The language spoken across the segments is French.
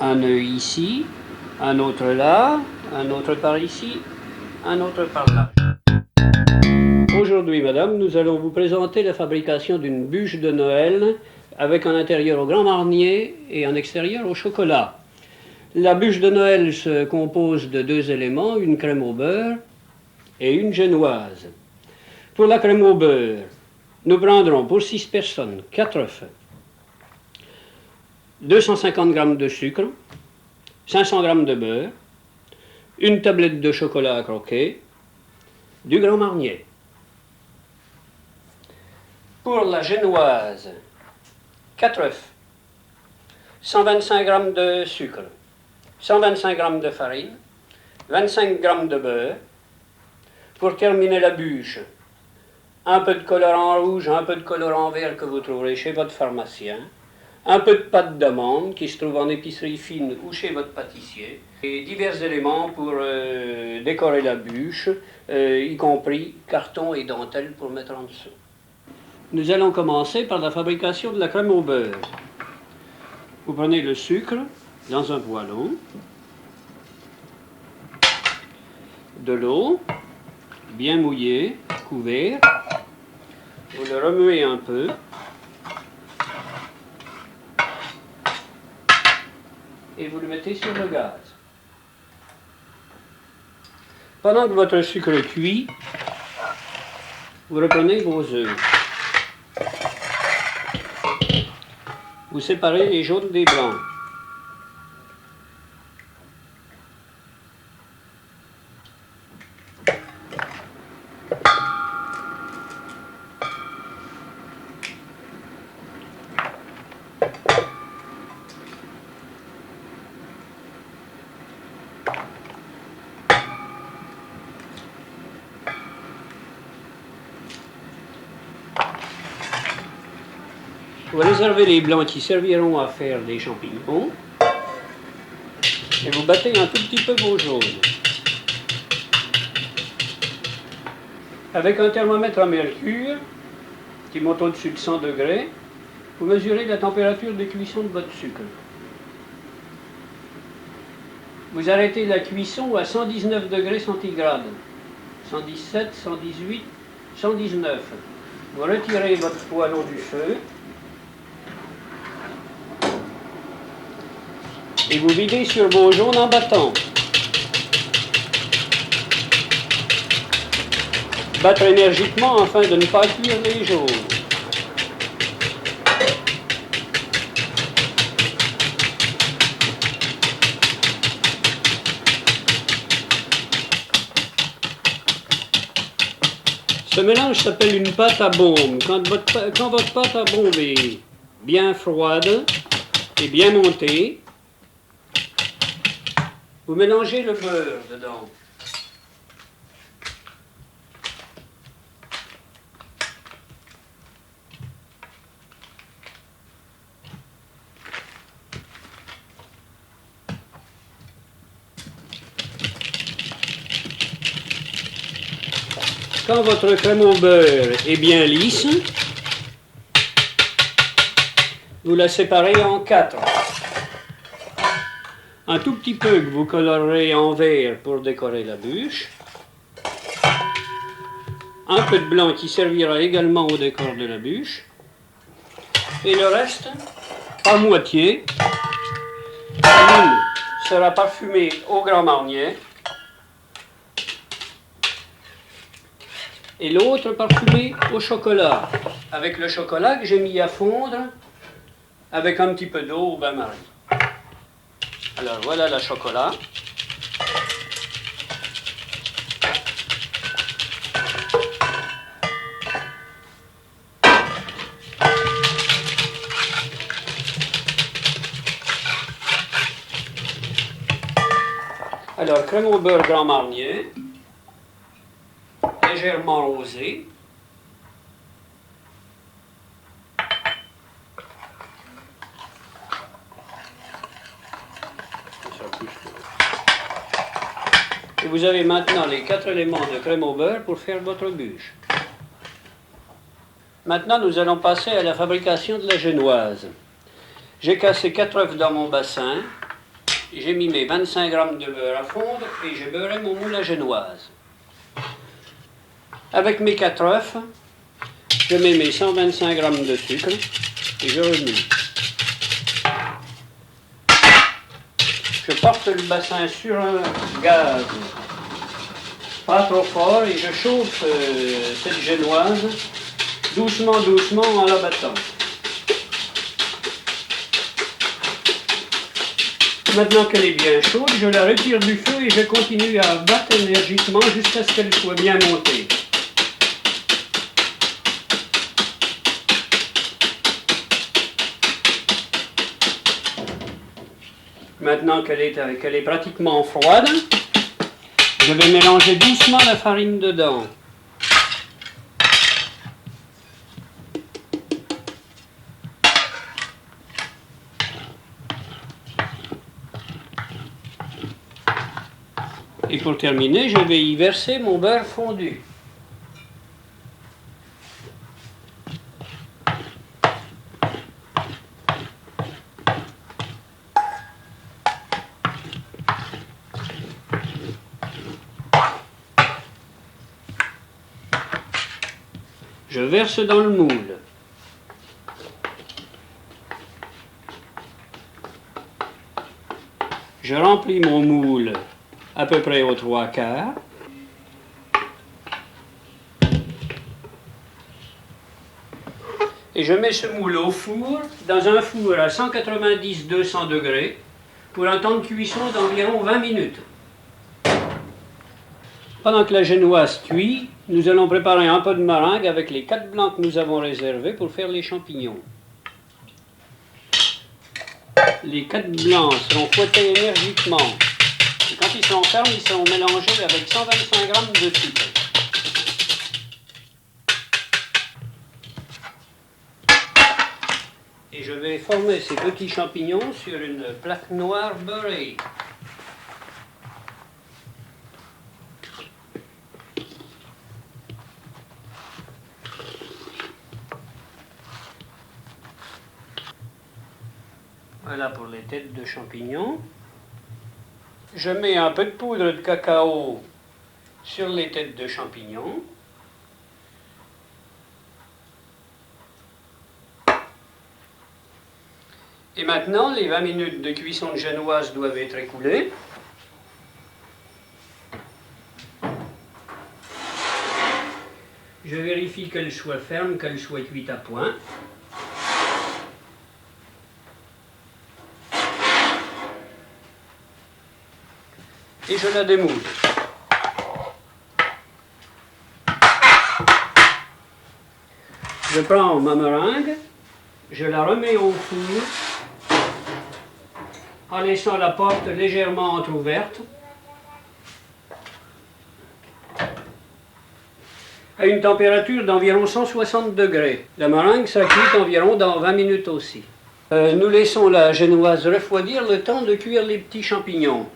un œil ici, un autre là, un autre par ici, un autre par là. Aujourd'hui, madame, nous allons vous présenter la fabrication d'une bûche de Noël avec un intérieur au Grand Marnier et un extérieur au chocolat. La bûche de Noël se compose de deux éléments, une crème au beurre et une génoise. Pour la crème au beurre, nous prendrons pour 6 personnes 4 œufs, 250 g de sucre, 500 g de beurre, une tablette de chocolat à croquer, du Grand Marnier. Pour la génoise, 4 œufs, 125 g de sucre, 125 g de farine, 25 g de beurre. Pour terminer la bûche, un peu de colorant rouge, un peu de colorant vert que vous trouverez chez votre pharmacien, un peu de pâte d'amande qui se trouve en épicerie fine ou chez votre pâtissier, et divers éléments pour décorer la bûche, y compris carton et dentelle pour mettre en dessous. Nous allons commencer par la fabrication de la crème au beurre. Vous prenez le sucre dans un poêlon, de l'eau, bien mouillé, couvert, vous le remuez un peu, et vous le mettez sur le gaz. Pendant que votre sucre cuit, vous reprenez vos œufs. Vous séparez les jaunes des blancs. Vous réservez les blancs qui serviront à faire des champignons et vous battez un tout petit peu vos jaunes. Avec un thermomètre à mercure qui monte au-dessus de 100 degrés, vous mesurez la température de cuisson de votre sucre. Vous arrêtez la cuisson à 119 degrés centigrades, 117, 118, 119. Vous retirez votre poêlon du feu et vous videz sur vos jaunes en battant. Battre énergiquement afin de ne pas cuire les jaunes. Ce mélange s'appelle une pâte à bombe. Quand votre pâte à bombe est bien froide et bien montée, vous mélangez le beurre dedans. Quand votre crème au beurre est bien lisse, vous la séparez en 4. Un tout petit peu que vous colorerez en vert pour décorer la bûche. Un peu de blanc qui servira également au décor de la bûche. Et le reste, par moitié. L'une sera parfumée au Grand Marnier. Et l'autre parfumée au chocolat. Avec le chocolat que j'ai mis à fondre avec un petit peu d'eau au bain-marie. Alors voilà le chocolat. Alors crème au beurre Grand Marnier, légèrement rosée. Et vous avez maintenant les 4 éléments de crème au beurre pour faire votre bûche. Maintenant, nous allons passer à la fabrication de la génoise. J'ai cassé 4 œufs dans mon bassin. j'ai mis mes 25 grammes de beurre à fondre et j'ai beurré mon moule à génoise. Avec mes 4 œufs, je mets mes 125 grammes de sucre et je remue. Je porte le bassin sur un gaz pas trop fort et je chauffe cette génoise doucement, doucement en la battant. Maintenant qu'elle est bien chaude, je la retire du feu et je continue à battre énergiquement jusqu'à ce qu'elle soit bien montée. Maintenant qu'elle est pratiquement froide, je vais mélanger doucement la farine dedans. Et pour terminer, je vais y verser mon beurre fondu. Je verse dans le moule. Je remplis mon moule à peu près aux 3/4. Et je mets ce moule au four, dans un four à 190-200 degrés, pour un temps de cuisson d'environ 20 minutes. Pendant que la génoise cuit, nous allons préparer un peu de meringue avec les 4 blancs que nous avons réservés pour faire les champignons. Les 4 blancs seront fouettés énergiquement. Et quand ils sont fermes, ils seront mélangés avec 125 grammes de sucre. Et je vais former ces petits champignons sur une plaque noire beurrée. Voilà pour les têtes de champignons. Je mets un peu de poudre de cacao sur les têtes de champignons. Et maintenant, les 20 minutes de cuisson de génoise doivent être écoulées. Je vérifie qu'elle soit ferme, qu'elle soit cuite à point. Et je la démoule. Je prends ma meringue, je la remets au four en laissant la porte légèrement entrouverte à une température d'environ 160 degrés. La meringue sera cuite environ dans 20 minutes aussi. Nous laissons la génoise refroidir le temps de cuire les petits champignons.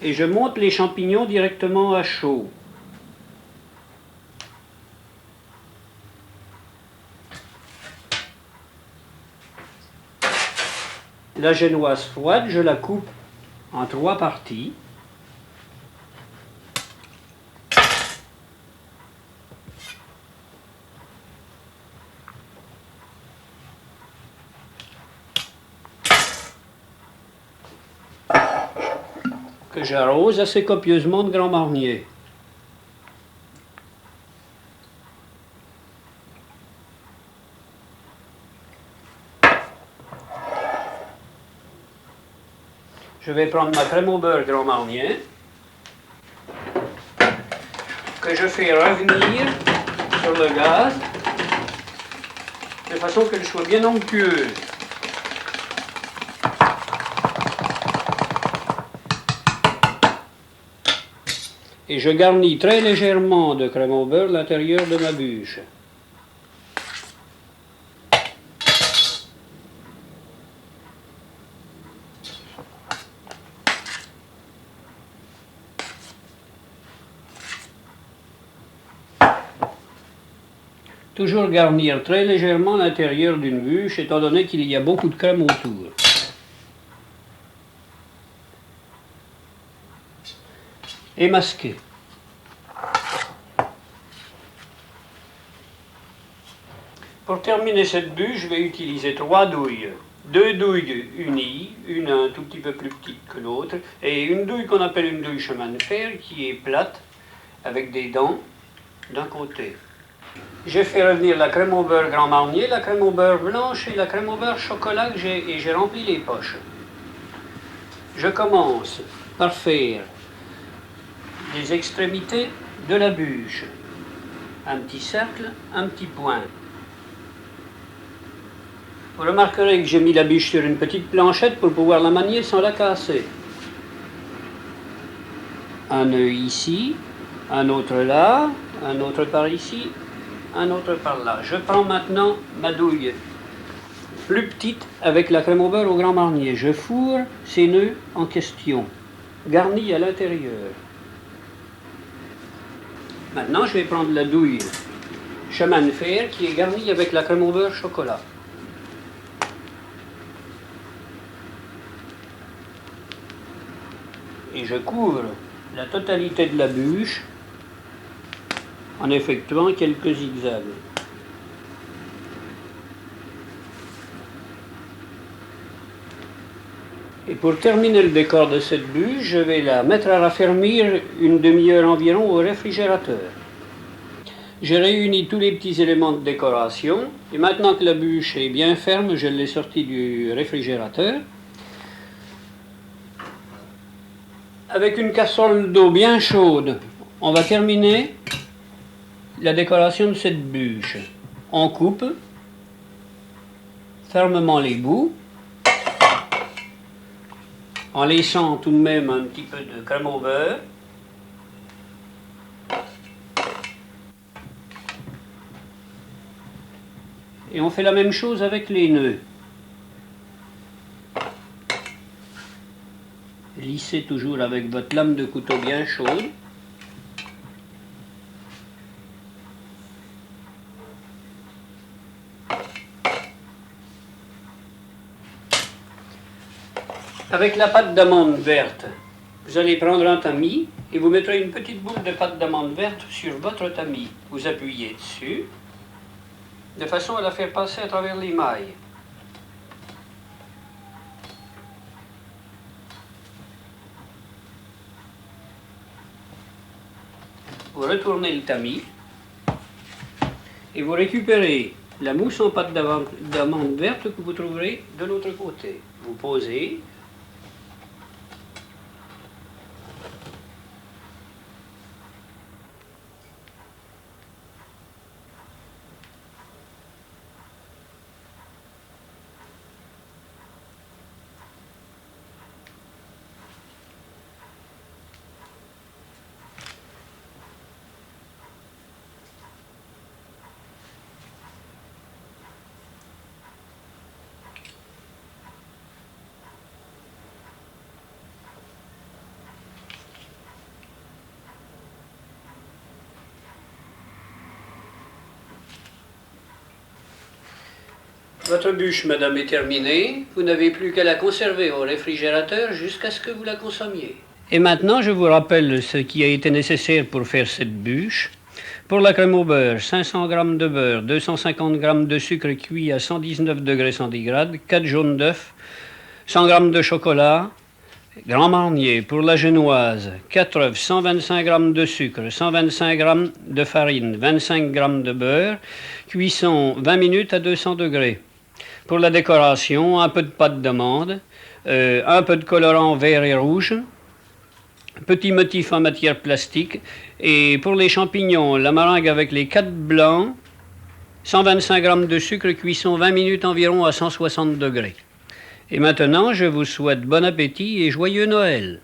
Et je monte les champignons directement à chaud. La génoise froide, je la coupe en 3 parties. Que j'arrose assez copieusement de Grand Marnier. Je vais prendre ma crème au beurre Grand Marnier, que je fais revenir sur le gaz, de façon qu'elle soit bien onctueuse. Et je garnis très légèrement de crème au beurre l'intérieur de ma bûche. Toujours garnir très légèrement l'intérieur d'une bûche, étant donné qu'il y a beaucoup de crème autour. Et masquer. Pour terminer cette bûche, je vais utiliser 3 douilles. 2 douilles unies, une un tout petit peu plus petite que l'autre, et une douille qu'on appelle une douille chemin de fer, qui est plate, avec des dents d'un côté. J'ai fait revenir la crème au beurre Grand Marnier, la crème au beurre blanche et la crème au beurre chocolat et j'ai rempli les poches. Je commence par faire les extrémités de la bûche. Un petit cercle, un petit point. Vous remarquerez que j'ai mis la bûche sur une petite planchette pour pouvoir la manier sans la casser. Un nœud ici, un autre là, un autre par ici, un autre par là. Je prends maintenant ma douille plus petite avec la crème au beurre au Grand Marnier. Je fourre ces nœuds en question, garnis à l'intérieur. Maintenant, je vais prendre la douille chemin de fer qui est garnie avec la crème au beurre chocolat. Et je couvre la totalité de la bûche en effectuant quelques zigzags. Et pour terminer le décor de cette bûche, je vais la mettre à raffermir une demi-heure environ au réfrigérateur. J'ai réuni tous les petits éléments de décoration et maintenant que la bûche est bien ferme, je l'ai sortie du réfrigérateur. Avec une casserole d'eau bien chaude, on va terminer la décoration de cette bûche. On coupe fermement les bouts, en laissant tout de même un petit peu de crème au beurre. Et on fait la même chose avec les nœuds. Lissez toujours avec votre lame de couteau bien chaude. Avec la pâte d'amande verte, vous allez prendre un tamis et vous mettrez une petite boule de pâte d'amande verte sur votre tamis. Vous appuyez dessus, de façon à la faire passer à travers les mailles. Vous retournez le tamis et vous récupérez la mousse en pâte d'amande verte que vous trouverez de l'autre côté. Vous posez. Votre bûche, madame, est terminée. Vous n'avez plus qu'à la conserver au réfrigérateur jusqu'à ce que vous la consommiez. Et maintenant, je vous rappelle ce qui a été nécessaire pour faire cette bûche. Pour la crème au beurre, 500 g de beurre, 250 g de sucre cuit à 119 degrés centigrades, 4 jaunes d'œufs, 100 g de chocolat, Grand Marnier. Pour la génoise, 4 œufs, 125 g de sucre, 125 g de farine, 25 g de beurre, cuisson 20 minutes à 200 degrés. Pour la décoration, un peu de pâte d'amande, un peu de colorant vert et rouge, petit motif en matière plastique, et pour les champignons, la meringue avec les 4 blancs, 125 g de sucre, cuisson 20 minutes environ à 160 degrés. Et maintenant, je vous souhaite bon appétit et joyeux Noël.